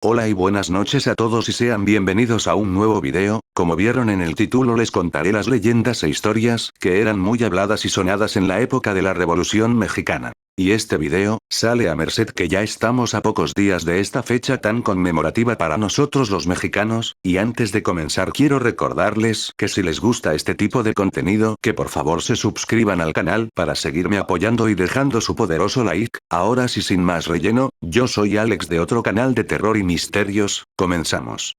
Hola y buenas noches a todos y sean bienvenidos a un nuevo video. Como vieron en el título, les contaré las leyendas e historias que eran muy habladas y sonadas en la época de la Revolución Mexicana. Y este video sale a merced que ya estamos a pocos días de esta fecha tan conmemorativa para nosotros los mexicanos, y antes de comenzar quiero recordarles que si les gusta este tipo de contenido, que por favor se suscriban al canal para seguirme apoyando y dejando su poderoso like. Ahora sí, sin más relleno, yo soy Alex de otro canal de terror y misterios, comenzamos.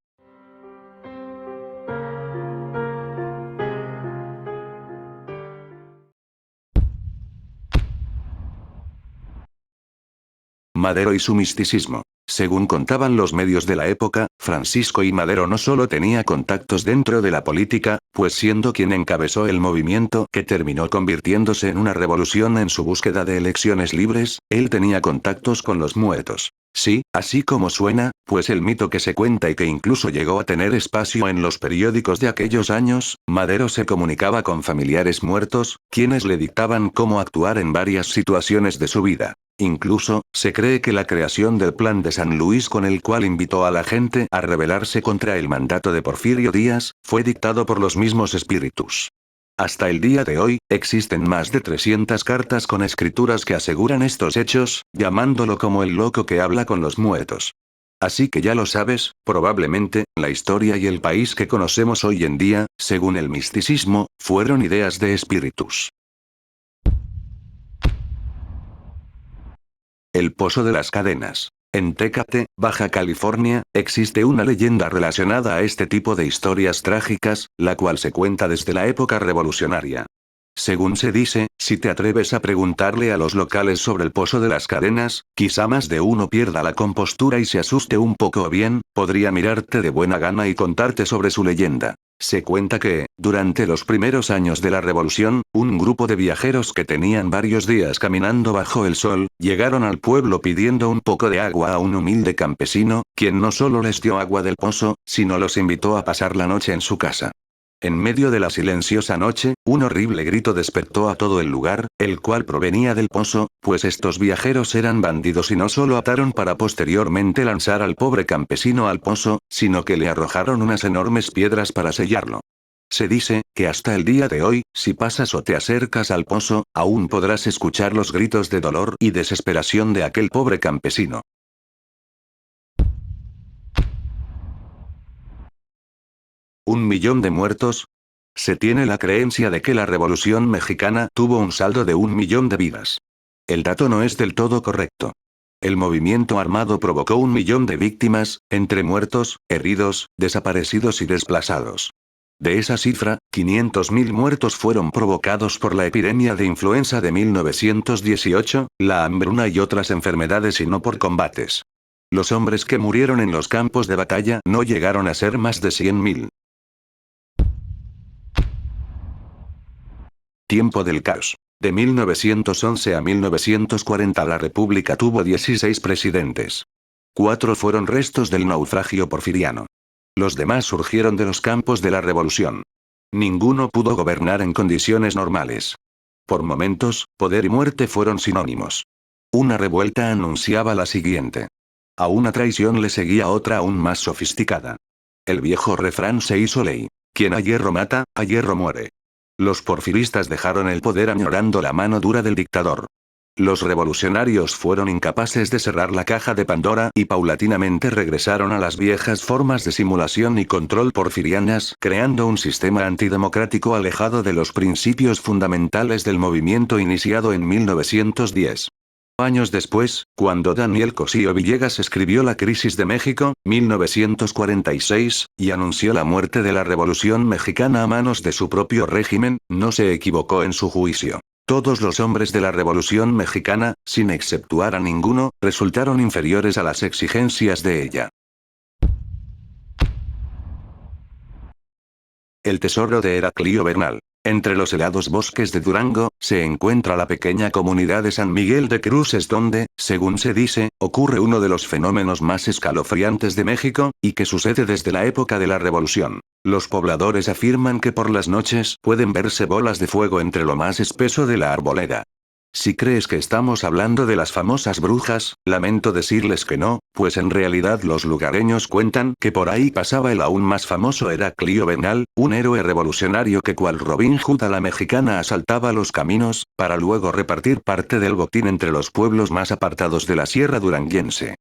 Madero y su misticismo. Según contaban los medios de la época, Francisco I. Madero no solo tenía contactos dentro de la política, pues siendo quien encabezó el movimiento que terminó convirtiéndose en una revolución en su búsqueda de elecciones libres, él tenía contactos con los muertos. Sí, así como suena, pues el mito que se cuenta y que incluso llegó a tener espacio en los periódicos de aquellos años, Madero se comunicaba con familiares muertos, quienes le dictaban cómo actuar en varias situaciones de su vida. Incluso, se cree que la creación del Plan de San Luis, con el cual invitó a la gente a rebelarse contra el mandato de Porfirio Díaz, fue dictado por los mismos espíritus. Hasta el día de hoy, existen más de 300 cartas con escrituras que aseguran estos hechos, llamándolo como el loco que habla con los muertos. Así que ya lo sabes, probablemente, la historia y el país que conocemos hoy en día, según el misticismo, fueron ideas de espíritus. El Pozo de las Cadenas. En Tecate, Baja California, existe una leyenda relacionada a este tipo de historias trágicas, la cual se cuenta desde la época revolucionaria. Según se dice, si te atreves a preguntarle a los locales sobre el Pozo de las Cadenas, quizá más de uno pierda la compostura y se asuste un poco, o bien, podría mirarte de buena gana y contarte sobre su leyenda. Se cuenta que, durante los primeros años de la revolución, un grupo de viajeros que tenían varios días caminando bajo el sol, llegaron al pueblo pidiendo un poco de agua a un humilde campesino, quien no solo les dio agua del pozo, sino los invitó a pasar la noche en su casa. En medio de la silenciosa noche, un horrible grito despertó a todo el lugar, el cual provenía del pozo, pues estos viajeros eran bandidos y no solo ataron para posteriormente lanzar al pobre campesino al pozo, sino que le arrojaron unas enormes piedras para sellarlo. Se dice, que hasta el día de hoy, si pasas o te acercas al pozo, aún podrás escuchar los gritos de dolor y desesperación de aquel pobre campesino. ¿Un millón de muertos? Se tiene la creencia de que la Revolución Mexicana tuvo un saldo de 1 millón de vidas. El dato no es del todo correcto. El movimiento armado provocó 1 millón de víctimas, entre muertos, heridos, desaparecidos y desplazados. De esa cifra, 500.000 muertos fueron provocados por la epidemia de influenza de 1918, la hambruna y otras enfermedades, y no por combates. Los hombres que murieron en los campos de batalla no llegaron a ser más de 100.000. Tiempo del caos. De 1911 a 1940 la República tuvo 16 presidentes. 4 fueron restos del naufragio porfiriano. Los demás surgieron de los campos de la Revolución. Ninguno pudo gobernar en condiciones normales. Por momentos, poder y muerte fueron sinónimos. Una revuelta anunciaba la siguiente. A una traición le seguía otra aún más sofisticada. El viejo refrán se hizo ley. Quien a hierro mata, a hierro muere. Los porfiristas dejaron el poder añorando la mano dura del dictador. Los revolucionarios fueron incapaces de cerrar la caja de Pandora y paulatinamente regresaron a las viejas formas de simulación y control porfirianas, creando un sistema antidemocrático alejado de los principios fundamentales del movimiento iniciado en 1910. Años después, cuando Daniel Cosío Villegas escribió La crisis de México, 1946, y anunció la muerte de la Revolución Mexicana a manos de su propio régimen, no se equivocó en su juicio. Todos los hombres de la Revolución Mexicana, sin exceptuar a ninguno, resultaron inferiores a las exigencias de ella. El tesoro de Heraclio Bernal. Entre los helados bosques de Durango, se encuentra la pequeña comunidad de San Miguel de Cruces, donde, según se dice, ocurre uno de los fenómenos más escalofriantes de México, y que sucede desde la época de la Revolución. Los pobladores afirman que por las noches pueden verse bolas de fuego entre lo más espeso de la arboleda. Si crees que estamos hablando de las famosas brujas, lamento decirles que no, pues en realidad los lugareños cuentan que por ahí pasaba el aún más famoso Heraclio Bernal, un héroe revolucionario que cual Robin Hood a la mexicana asaltaba los caminos, para luego repartir parte del botín entre los pueblos más apartados de la sierra duranguense.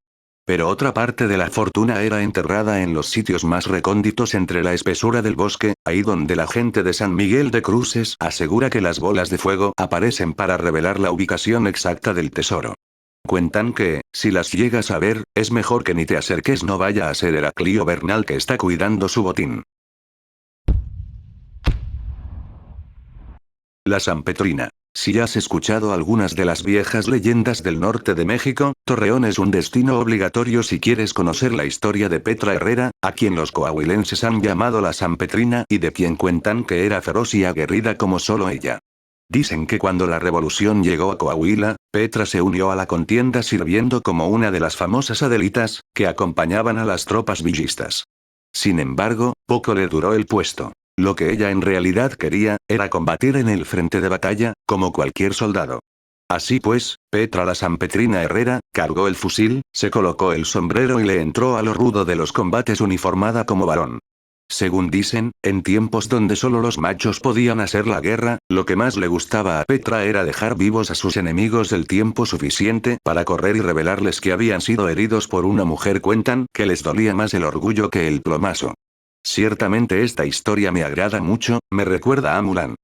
Pero otra parte de la fortuna era enterrada en los sitios más recónditos entre la espesura del bosque, ahí donde la gente de San Miguel de Cruces asegura que las bolas de fuego aparecen para revelar la ubicación exacta del tesoro. Cuentan que, si las llegas a ver, es mejor que ni te acerques, no vaya a ser Heraclio Bernal que está cuidando su botín. La Sanpetrina. Si has escuchado algunas de las viejas leyendas del norte de México, Torreón es un destino obligatorio si quieres conocer la historia de Petra Herrera, a quien los coahuilenses han llamado la Sanpetrina y de quien cuentan que era feroz y aguerrida como solo ella. Dicen que cuando la revolución llegó a Coahuila, Petra se unió a la contienda sirviendo como una de las famosas Adelitas, que acompañaban a las tropas villistas. Sin embargo, poco le duró el puesto. Lo que ella en realidad quería, era combatir en el frente de batalla, como cualquier soldado. Así pues, Petra la Sanpetrina Herrera, cargó el fusil, se colocó el sombrero y le entró a lo rudo de los combates uniformada como varón. Según dicen, en tiempos donde solo los machos podían hacer la guerra, lo que más le gustaba a Petra era dejar vivos a sus enemigos el tiempo suficiente para correr y revelarles que habían sido heridos por una mujer. Cuentan que les dolía más el orgullo que el plomazo. Ciertamente esta historia me agrada mucho, me recuerda a Mulan.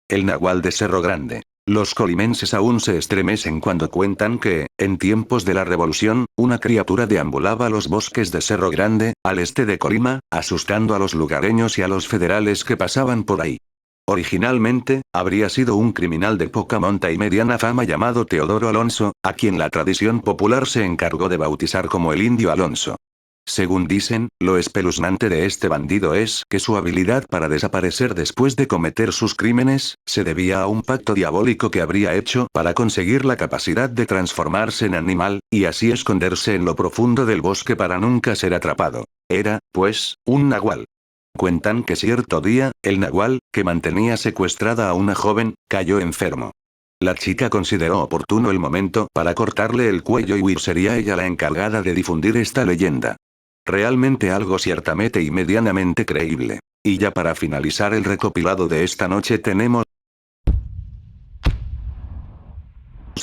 El nahual de Cerro Grande. Los colimenses aún se estremecen cuando cuentan que, en tiempos de la revolución, una criatura deambulaba los bosques de Cerro Grande, al este de Colima, asustando a los lugareños y a los federales que pasaban por ahí. Originalmente, habría sido un criminal de poca monta y mediana fama llamado Teodoro Alonso, a quien la tradición popular se encargó de bautizar como el Indio Alonso. Según dicen, lo espeluznante de este bandido es que su habilidad para desaparecer después de cometer sus crímenes, se debía a un pacto diabólico que habría hecho para conseguir la capacidad de transformarse en animal, y así esconderse en lo profundo del bosque para nunca ser atrapado. Era, pues, un nahual. Cuentan que cierto día, el nahual, que mantenía secuestrada a una joven, cayó enfermo. La chica consideró oportuno el momento para cortarle el cuello y huir. Sería ella la encargada de difundir esta leyenda. Realmente algo ciertamente y medianamente creíble. Y ya para finalizar el recopilado de esta noche tenemos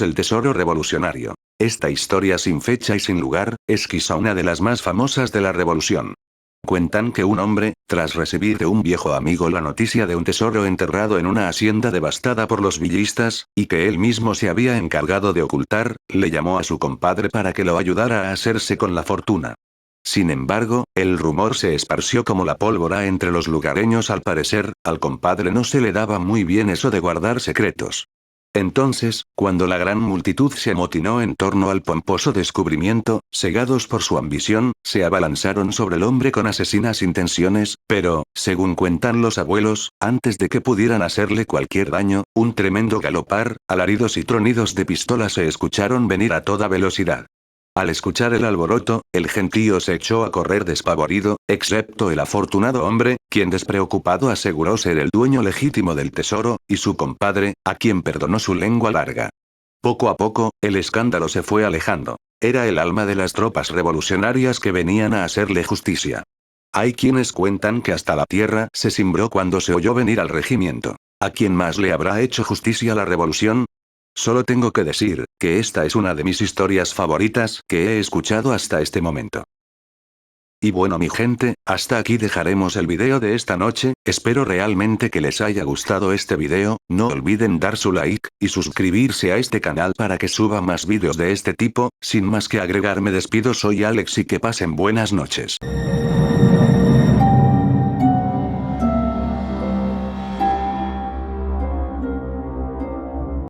el tesoro revolucionario. Esta historia sin fecha y sin lugar, es quizá una de las más famosas de la revolución. Cuentan que un hombre, tras recibir de un viejo amigo la noticia de un tesoro enterrado en una hacienda devastada por los villistas, y que él mismo se había encargado de ocultar, le llamó a su compadre para que lo ayudara a hacerse con la fortuna. Sin embargo, el rumor se esparció como la pólvora entre los lugareños. Al parecer, al compadre no se le daba muy bien eso de guardar secretos. Entonces, cuando la gran multitud se amotinó en torno al pomposo descubrimiento, cegados por su ambición, se abalanzaron sobre el hombre con asesinas intenciones, pero, según cuentan los abuelos, antes de que pudieran hacerle cualquier daño, un tremendo galopar, alaridos y tronidos de pistola se escucharon venir a toda velocidad. Al escuchar el alboroto, el gentío se echó a correr despavorido, excepto el afortunado hombre, quien despreocupado aseguró ser el dueño legítimo del tesoro, y su compadre, a quien perdonó su lengua larga. Poco a poco, el escándalo se fue alejando. Era el alma de las tropas revolucionarias que venían a hacerle justicia. Hay quienes cuentan que hasta la tierra se cimbró cuando se oyó venir al regimiento. ¿A quién más le habrá hecho justicia la revolución? Solo tengo que decir, que esta es una de mis historias favoritas que he escuchado hasta este momento. Y bueno mi gente, hasta aquí dejaremos el video de esta noche, espero realmente que les haya gustado este video, no olviden dar su like, y suscribirse a este canal para que suba más vídeos de este tipo. Sin más que agregar me despido, soy Alex y que pasen buenas noches.